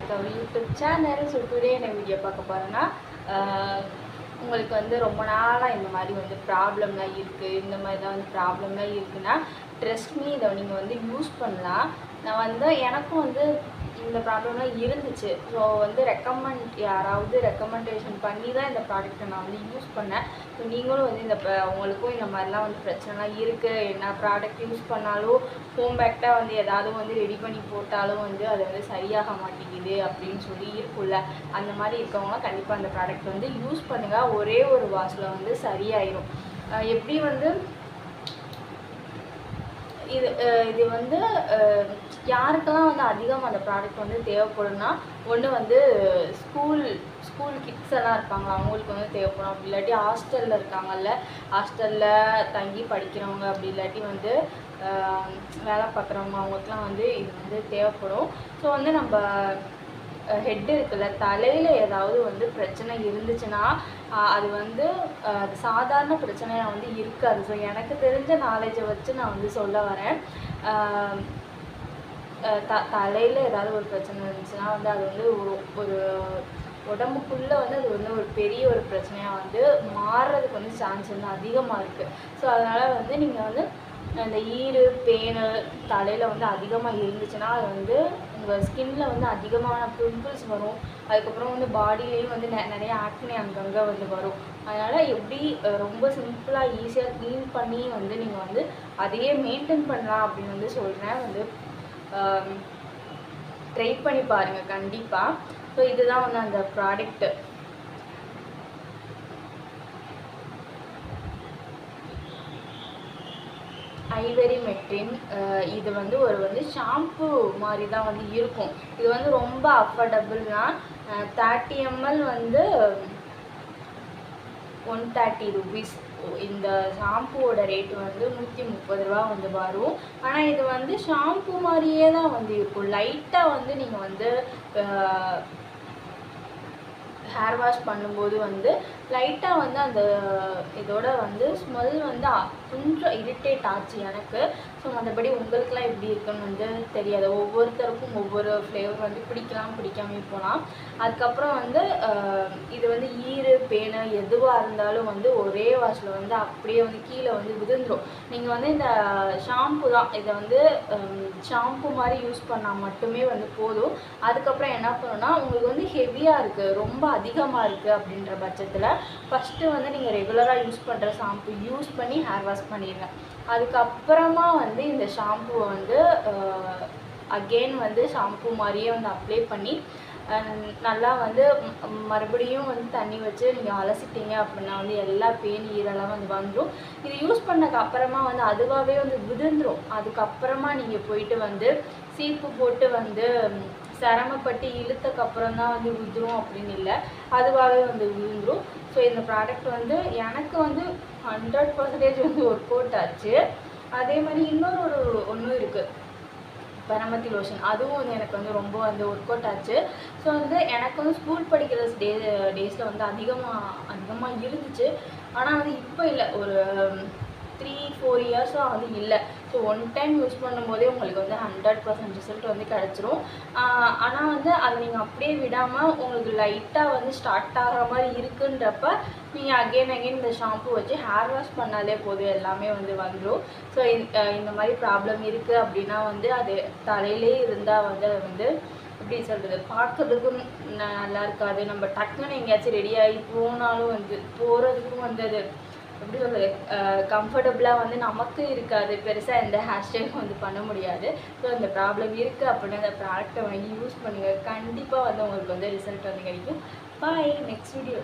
Back our YouTube channel. So today என்ன video பார்க்க போகிறேன்னா, உங்களுக்கு வந்து ரொம்ப நாளாக இந்த மாதிரி வந்து ப்ராப்ளம்லாம் இருக்குது, இந்த மாதிரி தான் வந்து ப்ராப்ளம்லாம் இருக்குன்னா ட்ரஸ்ட் மீ, இதை நீங்கள் வந்து யூஸ் பண்ணலாம். நான் வந்து எனக்கும் வந்து இந்த ப்ராப்ளம்லாம் இருந்துச்சு. ஸோ வந்து யாராவது ரெக்கமெண்டேஷன் பண்ணி தான் இந்த ப்ராடக்ட்டை நான் வந்து யூஸ் பண்ணேன். ஸோ நீங்களும் வந்து உங்களுக்கும் இந்த மாதிரிலாம் வந்து பிரச்சனைலாம் இருக்குது. என்ன ப்ராடக்ட் யூஸ் பண்ணாலும் ஹோம் பேக்டாக வந்து ஏதாவது வந்து ரெடி பண்ணி போட்டாலும் வந்து அது வந்து சரியாக மாட்டேங்குது அப்படின்னு சொல்லி இருக்குல்ல, அந்த மாதிரி இருக்கவங்களாம் கண்டிப்பாக அந்த ப்ராடக்ட் வந்து யூஸ் பண்ணுங்கள். ஒரே ஒரு வாஷில் வந்து சரியாயிடும். எப்படி வந்து இது வந்து யாருக்கெல்லாம் வந்து அதிகமாக அந்த ப்ராடக்ட் வந்து தேவைப்படும்னா, ஒன்று வந்து ஸ்கூல் கிட்ஸ் எல்லாம் இருப்பாங்க, அவங்களுக்கு வந்து தேவைப்படும். அப்படி இல்லாட்டி ஹாஸ்டலில் இருக்காங்கல்ல, ஹாஸ்டலில் தங்கி படிக்கிறவங்க, அப்படி இல்லாட்டி வந்து வேலை பார்க்குறவங்க, அவங்களுக்குலாம் வந்து இது வந்து தேவைப்படும். ஸோ வந்து நம்ம ஹெட் இருக்குல்ல, தலையில் ஏதாவது வந்து பிரச்சனை இருந்துச்சுன்னா அது வந்து சாதாரண பிரச்சனையாக வந்து இருக்காது. ஸோ எனக்கு தெரிஞ்ச நாலேஜை வச்சு நான் வந்து சொல்ல வரேன். தலையில் ஏதாவது ஒரு பிரச்சனை இருந்துச்சுன்னா வந்து அது வந்து ஒரு உடம்புக்குள்ளே வந்து அது வந்து ஒரு பெரிய ஒரு பிரச்சனையாக வந்து மாறுறதுக்கு வந்து சான்ஸ் வந்து அதிகமாக இருக்குது. ஸோ அதனால் வந்து நீங்கள் வந்து அந்த ஈரு பேனு தலையில் வந்து அதிகமாக இருந்துச்சுன்னா அது வந்து உங்கள் ஸ்கின்னில் வந்து அதிகமான பிம்பிள்ஸ் வரும். அதுக்கப்புறம் வந்து பாடியிலையும் வந்து நிறைய ஆக்னி அங்கங்கே வந்து வரும். அதனால் எப்படி ரொம்ப சிம்பிளாக ஈஸியாக க்ளீன் பண்ணி வந்து நீங்கள் வந்து அதையே மெயின்டைன் பண்ணலாம் அப்படின்னு வந்து சொல்கிறேன். வந்து ட்ரை பண்ணி பாருங்கள் கண்டிப்பாக. ஸோ இதுதான் வந்து அந்த ப்ராடக்ட்டு. ஐவரி மெட்ரின். இது வந்து ஒரு ஷாம்பு மாதிரி தான் வந்து இருக்கும். இது வந்து ரொம்ப அஃபோர்டபுள்னா 30 ml வந்து 130 rupees. இந்த ஷாம்புவோட ரேட்டு வந்து 130 ரூபா வந்து வரும். ஆனால் இது வந்து ஷாம்பு மாதிரியே தான் வந்து இருக்கும். லைட்டாக வந்து நீங்கள் வந்து ஹேர் வாஷ் பண்ணும்போது வந்து லைட்டாக வந்து அந்த இதோட வந்து ஸ்மெல் வந்து கொஞ்சம் இரிட்டேட் ஆச்சு எனக்கு. ஸோ மற்றபடி உங்களுக்குலாம் எப்படி இருக்குன்னு வந்து தெரியாது. ஒவ்வொருத்தருக்கும் ஒவ்வொரு ஃப்ளேவர் வந்து பிடிக்காமல் போகலாம். அதுக்கப்புறம் வந்து இது வந்து ஈரு பேனு எதுவாக இருந்தாலும் வந்து ஒரே வாஷில் வந்து அப்படியே வந்து கீழே வந்து விழுந்துடும். நீங்கள் வந்து இந்த ஷாம்பு தான், இதை வந்து ஷாம்பு மாதிரி யூஸ் பண்ணால் மட்டுமே வந்து போதும். அதுக்கப்புறம் என்ன பண்ணணும்னா, உங்களுக்கு வந்து ஹெவியாக இருக்குது, ரொம்ப அதிகமாக இருக்குது அப்படின்ற பட்சத்தில் ஃபஸ்ட்டு வந்து நீங்கள் ரெகுலராக யூஸ் பண்ணுற ஷாம்பு யூஸ் பண்ணி ஹேர் வாஷ் பண்ணிடுங்க. அதுக்கப்புறமா வந்து இந்த ஷாம்புவை வந்து அகெயின் வந்து ஷாம்பு மாதிரியே வந்து அப்ளை பண்ணி நல்லா வந்து மறுபடியும் வந்து தண்ணி வச்சு நீங்கள் அலசிட்டீங்க அப்படின்னா வந்து எல்லா பேன் ஈரெல்லாம் வந்து வந்துடும். இது யூஸ் பண்ணதுக்கு அப்புறமா வந்து அதுவாகவே வந்து விழுந்துடும். அதுக்கப்புறமா நீங்கள் போயிட்டு வந்து சீப்பு போட்டு வந்து சிரமப்பட்டு இழுத்தக்கப்புறம் தான் வந்து விழுந்துடும் அப்படின்னு இல்லை, அதுவாகவே வந்து விழுந்துடும். ஸோ இந்த ப்ராடக்ட் வந்து எனக்கு வந்து 100% வந்து ஒர்க் அவுட் ஆச்சு. அதே மாதிரி ஒன்று இருக்குது, பரமத்தி லோஷன். அதுவும் வந்து எனக்கு வந்து ரொம்ப வந்து ஒர்க் அவுட் ஆச்சு. ஸோ வந்து எனக்கு வந்து ஸ்கூல் படிக்கிற டேஸில் வந்து அதிகமாக இருந்துச்சு. ஆனால் வந்து இப்போ இல்லை, ஒரு 3-4 இயர்ஸாக வந்து இல்லை. ஸோ ஒன் டைம் யூஸ் பண்ணும்போதே உங்களுக்கு வந்து 100% ரிசல்ட் வந்து கிடச்சிரும். ஆனால் வந்து அதை நீங்கள் அப்படியே விடாமல் உங்களுக்கு லைட்டாக வந்து ஸ்டார்ட் ஆகிற மாதிரி இருக்குன்றப்ப நீங்கள் அகெயின் இந்த ஷாம்பு வச்சு ஹேர் வாஷ் பண்ணாலே போதும், எல்லாமே வந்து வந்துடும். ஸோ இந்த மாதிரி ப்ராப்ளம் இருக்குது அப்படின்னா வந்து அது தலையிலே இருந்தால் வந்து அது வந்து எப்படி சொல்கிறது, பார்க்குறதுக்கும் நல்லா இருக்காது. நம்ம டக்குன்னு எங்கேயாச்சும் ரெடி ஆகி போனாலும் வந்து போகிறதுக்கும் வந்து அது எப்படி சொல்கிறது, கம்ஃபர்டபுளாக வந்து நமக்கு இருக்காது. பெருசாக எந்த ஹேர் ஸ்டைலும் வந்து பண்ண முடியாது. ஸோ இந்த ப்ராப்ளம் இருக்குது அப்படின்னா அந்த ப்ராடக்டை வாங்கி யூஸ் பண்ணுங்கள். கண்டிப்பாக வந்து உங்களுக்கு வந்து ரிசல்ட் வந்து கிடைக்கும். பாய், நெக்ஸ்ட் வீடியோ.